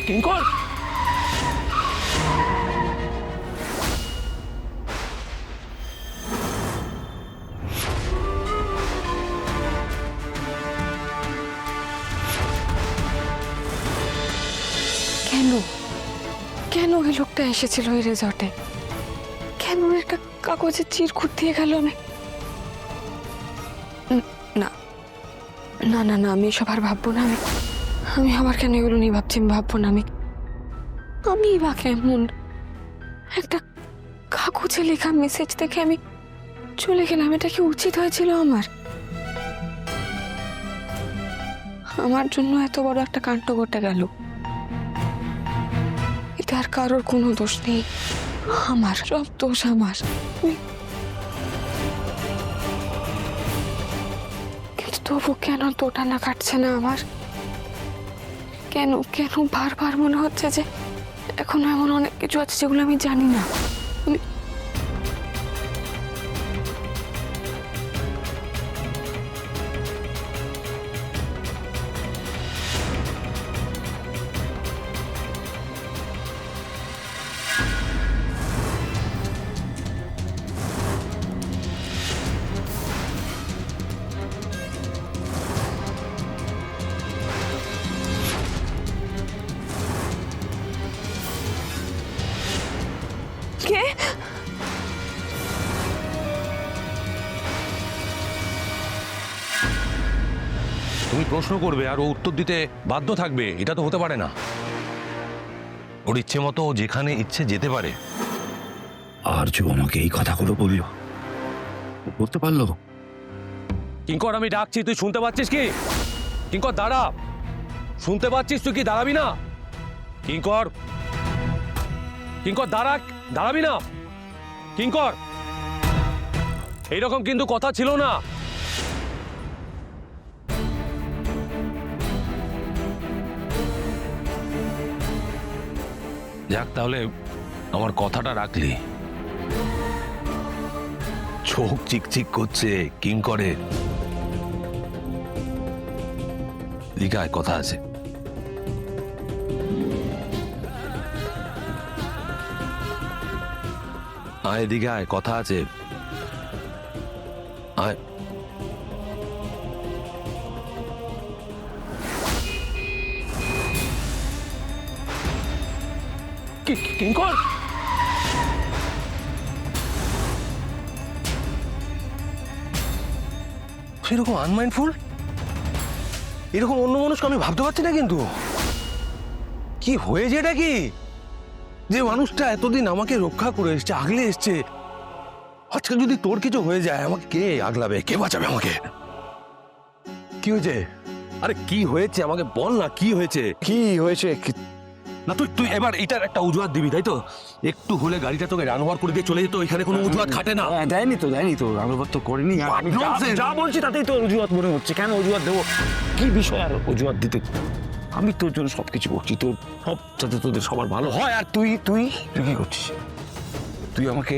কিঙ্কর, কেন কেন ওই লোকটা এসেছিল ওই রিসর্টে? কেন একটা কাগজের চিরকুট দিয়ে গেল? না না না না, আমি এসব আর ভাববো না। আমি আবার কেন এগুলো নিয়ে ভাবছি? আমি ভাববো না। আমি বা কেমন একটা কাগজে লেখা মেসেজ দেখে আমি চলে গেলাম। এটা কি উচিত হয়েছিল আমার জন্য এত বড় একটা কাণ্ড ঘটে গেল। এতে আর কারোর কোনো দোষ নেই, আমার সব দোষ আমার। কিন্তু তবু কেন দোটানা কাটছে না আমার? কেন কেন বারবার মনে হচ্ছে যে এখনো এমন অনেক কিছু আছে যেগুলো আমি জানি না। কে? তুমি প্রশ্ন করবে আর ও উত্তর দিতে বাধ্য থাকবে, এটা তো হতে পারে না। ওর ইচ্ছে মতো ও যেখানে ইচ্ছে যেতে পারে। আর্য আমাকে এই কথাগুলো বললো, বলতে পারলো? কিঙ্কর, আমি ডাকছি, তুই শুনতে পাচ্ছিস কি? কিঙ্কর দাঁড়া, শুনতে পাচ্ছিস তুই কি দাঁড়াবি না? কিঙ্কর, কিঙ্কর দাঁড়া, দাঁড়াবি না? কিঙ্কর, এইরকম কিন্তু কথা ছিল না। যাক, তাহলে আমার কথাটা রাখলি। চোখ চিকচিক করছে কিঙ্করের। লিখায় কথা আছে। আয় এদিকে আয়, কথা আছে। আয়। কিঙ্কর, এরকম আনমাইন্ডফুল, এরকম অন্য মানুষকে আমি ভাবতে পারছি না। কিন্তু কি হয়েছে এটা? কি যে মানুষটা এতদিন আমাকে রক্ষা করে এসছে, আগলে এসছে, আজকে যদি তোর কিছু হয়ে যায় আমাকে কে আগলাবে, কে বাঁচাবে আমাকে? কি হয়েছে? আরে কি হয়েছে আমাকে বল না, কি হয়েছে? কি হয়েছে? না তুই এবার এটার একটা অজুহাত দিবি, তাই তো? একটু হলে গাড়িটা তোকে রান ওভার করে দিয়ে চলে যেত, এখানে কোনো অজুহাত খাটে না। দেয়নি তো রানওভার তো করিনি। আমি যা বলছি তাতেই তো অজুহাত মনে হচ্ছে। কেন অজুহাত দেবো? কি বিষয় আর অজুহাত দিতে? আমি তোর জন্য সবকিছু করছি, তোর সব যাতে তোদের সবার ভালো হয়। আর তুই তুই তুই কি করছিস? তুই আমাকে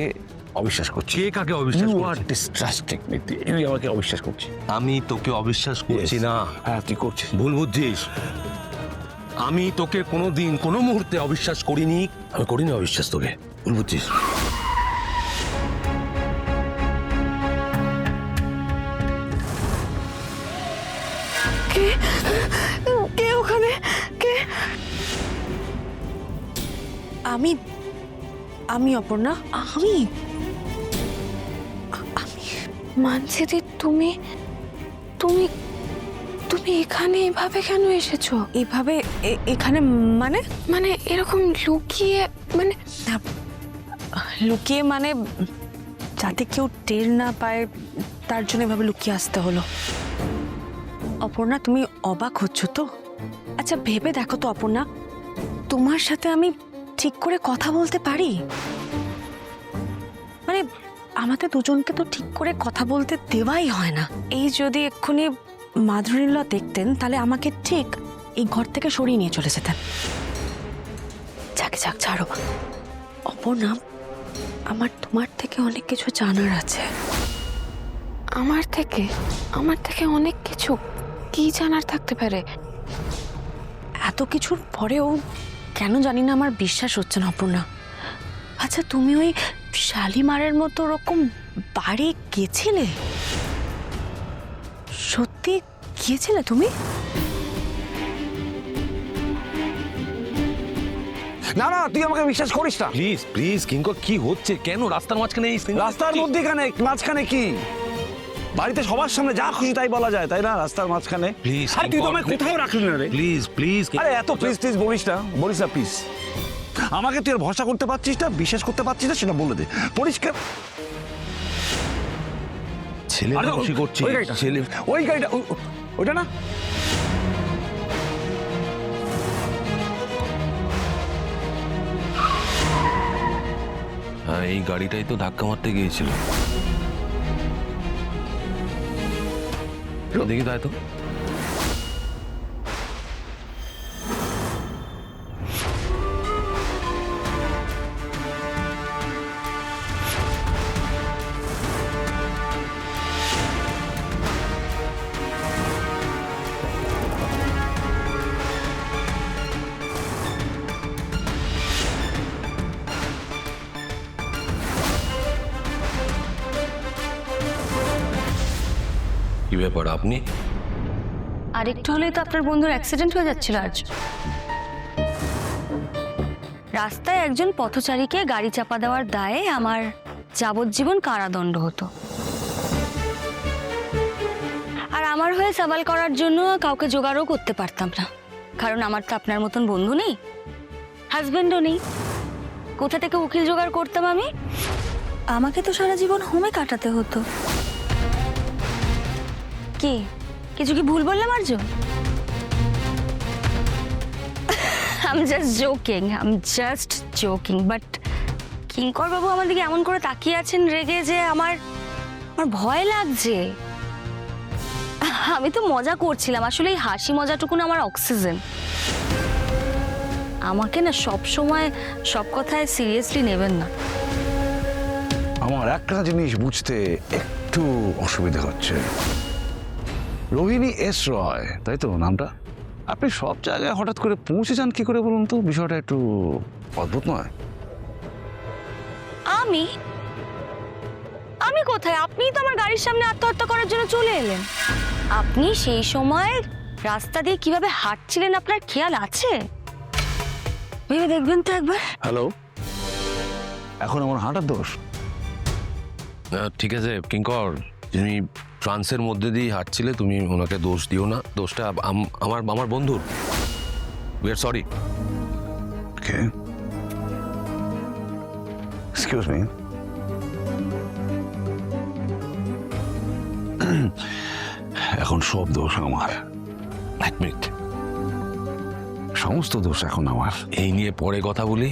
অবিশ্বাস করছিস। কে কাকে অবিশ্বাস You are করছে? distrusting me. তুই আমাকে অবিশ্বাস করছিস। আমি তোকে অবিশ্বাস করছি না। হ্যাঁ, তুই করছিস। ভুল বুঝছিস। আমি তোকে কোনোদিন কোনো মুহূর্তে অবিশ্বাস করিনি। আমি করিনি অবিশ্বাস তোকে। ভুল বুঝছিস। কে কে ওখানে? কে? আমি আমি অপর্ণা। আমি আমি মানছি যে তুমি তুমি তুমি এখানে এভাবে কেন এসেছো? এইভাবে এখানে মানে মানে এরকম লুকিয়ে, মানে লুকিয়ে মানে যাতে কেউ টের না পায় তার জন্য এভাবে লুকিয়ে আসতে হলো। অপর্ণা, তুমি অবাক হচ্ছ তো? আচ্ছা ভেবে দেখো তো অপর্ণা, তোমার সাথে আমি ঠিক করে কথা বলতে পারি? মানে আমাদের দুজনকে তো ঠিক করে কথা বলতে দেওয়াই হয় না। এই যদি এক্ষুনি মাধুরীলতা দেখতেন তাহলে আমাকে ঠিক এই ঘর থেকে সরিয়ে নিয়ে চলে যেতেন। যাক যাক ছাড়ো অপর্ণা, আমার তোমার থেকে অনেক কিছু জানার আছে। আমার থেকে অনেক কিছু? কি জানার থাকতে পারে? এত এত কিছুর পরেও কেন জানি না আমার বিশ্বাস হচ্ছে না অপর্ণা। আচ্ছা, তুমি ওই শালিমারের মতো ওরকম বাড়ি গেছিলে? সত্যি গিয়েছিলে তুমি? না না, তুই আমাকে বিশ্বাস করিস না। প্লিজ প্লিজ কিঙ্কর, কি হচ্ছে? কেন রাস্তার মাঝখানে এই রাস্তার মাঝখানে কি? বাড়িতে সবার সামনে যা খুশি তাই বলা যায়, তাই না? রাস্তার মাঝখানে Please, আর তুই তো কিঙ্কর, আমায় কোথাও রাখলি না রে। Please please. আরে এত প্লিজ বলিস না প্লিজ। আমাকে তুই আর ভরসা করতে পারছিস না, বিশ্বাস করতে পারছিস না, সেটা বলে দে পরিষ্কার। ছেলে আরে, খুশি করছি ওই গাড়িটা, ছেলে। ওই গাড়িটা, ওইটা না? হ্যাঁ, এই গাড়িটাই তো ধাক্কা মারতে গিয়েছিল। দেখি তাই তো। কি ব্যাপার আপনি? আর একটু হলেই তো আপনার বন্ধুর অ্যাক্সিডেন্ট হয়ে যাচ্ছিল আজ। রাস্তায় একজন পথচারীকে গাড়ি চাপা দেওয়ার দায়ে আমার যাবজ্জীবন কারাদণ্ড হতো। আর আমার হয়ে সওয়াল করার জন্য কাউকে জোগাড়ও করতে পারতাম না, কারণ আমার তো আপনার মতন বন্ধু নেই, হাজবেন্ডও নেই। কোথা থেকে উকিল জোগাড় করতাম আমি? আমাকে তো সারা জীবন হোমে কাটাতে হতো। কি কিছু কি ভুল বললাম আর্য? I'm just joking, but কিঙ্কর বাবু আমার দিকে এমন করে তাকিয়ে আছেন রেগে যে আমার ভয় লাগছে। আমি তো মজা করছিলাম, আসলে এই হাসি মজাটুকু না আমার অক্সিজেন। আমাকে না সব সময় সব কথায় সিরিয়াসলি নেবেন না। আমার একটা জিনিস বুঝতে একটু অসুবিধা হচ্ছে। রোহিণী এস রয়, তাই তো নামটা? আপনি সব জায়গায় হঠাৎ করে পৌঁছে যান কি করে বলুন তো? বিষয়টা একটু অদ্ভুত নয়? আমি কোথায়? আপনিই তো আমার গাড়ির সামনে আত্মহত্যা করার জন্য চলে এলেন। আপনি সেই সময় রাস্তা দিয়ে কিভাবে হাঁটছিলেন আপনার খেয়াল আছে? ভেবে দেখবেন তো একবার। হ্যালো, এখন আমার হাঁটার দোষ? ঠিক আছে কিঙ্কর, তুমি ট্রান্সের মধ্যে দিয়ে হাঁটছিলে, তুমি ওনাকে দোষ দিও না। দোষটা আমার বন্ধুর। We are sorry. Okay, excuse me. এখন সব দোষ আমার। এক মিনিট, সমস্ত দোষ এখন আমার। এই নিয়ে পরে কথা বলি।